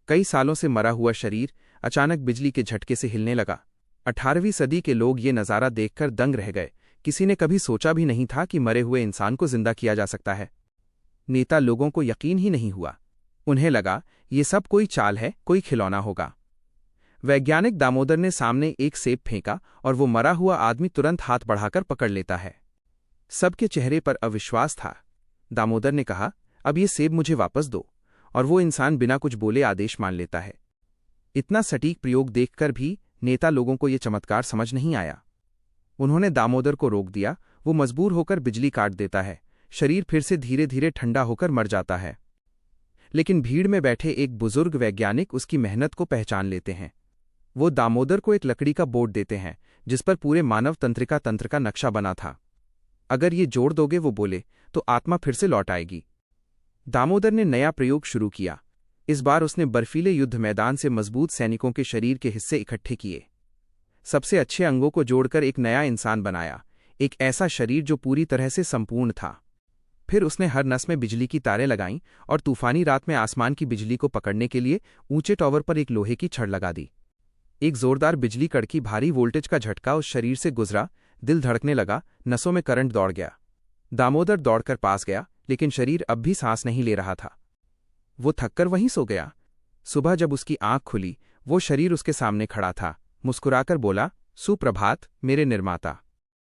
कई सालों से मरा हुआ शरीर अचानक बिजली के झटके से हिलने लगा। 18वीं सदी के लोग ये नज़ारा देखकर दंग रह गए। किसी ने कभी सोचा भी नहीं था कि मरे हुए इंसान को जिंदा किया जा सकता है। नेता लोगों को यकीन ही नहीं हुआ। उन्हें लगा ये सब कोई चाल है, कोई खिलौना होगा। वैज्ञानिक दामोदर ने सामने एक सेब फेंका और वो मरा हुआ आदमी तुरंत हाथ बढ़ाकर पकड़ लेता है। सबके चेहरे पर अविश्वास था। दामोदर ने कहा, अब ये सेब मुझे वापस दो, और वो इंसान बिना कुछ बोले आदेश मान लेता है। इतना सटीक प्रयोग देखकर भी नेता लोगों को ये चमत्कार समझ नहीं आया। उन्होंने दामोदर को रोक दिया। वो मजबूर होकर बिजली काट देता है। शरीर फिर से धीरे धीरे ठंडा होकर मर जाता है। लेकिन भीड़ में बैठे एक बुजुर्ग वैज्ञानिक उसकी मेहनत को पहचान लेते हैं। वो दामोदर को एक लकड़ी का बोर्ड देते हैं जिस पर पूरे मानव तंत्रिका तंत्र का नक्शा बना था। अगर ये जोड़ दोगे, वो बोले, तो आत्मा फिर से लौट आएगी। दामोदर ने नया प्रयोग शुरू किया। इस बार उसने बर्फीले युद्ध मैदान से मजबूत सैनिकों के शरीर के हिस्से इकट्ठे किए। सबसे अच्छे अंगों को जोड़कर एक नया इंसान बनाया, एक ऐसा शरीर जो पूरी तरह से संपूर्ण था। फिर उसने हर नस में बिजली की तारें लगाईं और तूफानी रात में आसमान की बिजली को पकड़ने के लिए ऊंचे टॉवर पर एक लोहे की छड़ लगा दी। एक जोरदार बिजली कड़की, भारी वोल्टेज का झटका उस शरीर से गुजरा। दिल धड़कने लगा, नसों में करंट दौड़ गया। दामोदर दौड़कर पास गया, लेकिन शरीर अब भी सांस नहीं ले रहा था। वो थककर वहीं सो गया। सुबह जब उसकी आंख खुली, वो शरीर उसके सामने खड़ा था। मुस्कुराकर बोला, सुप्रभात मेरे निर्माता।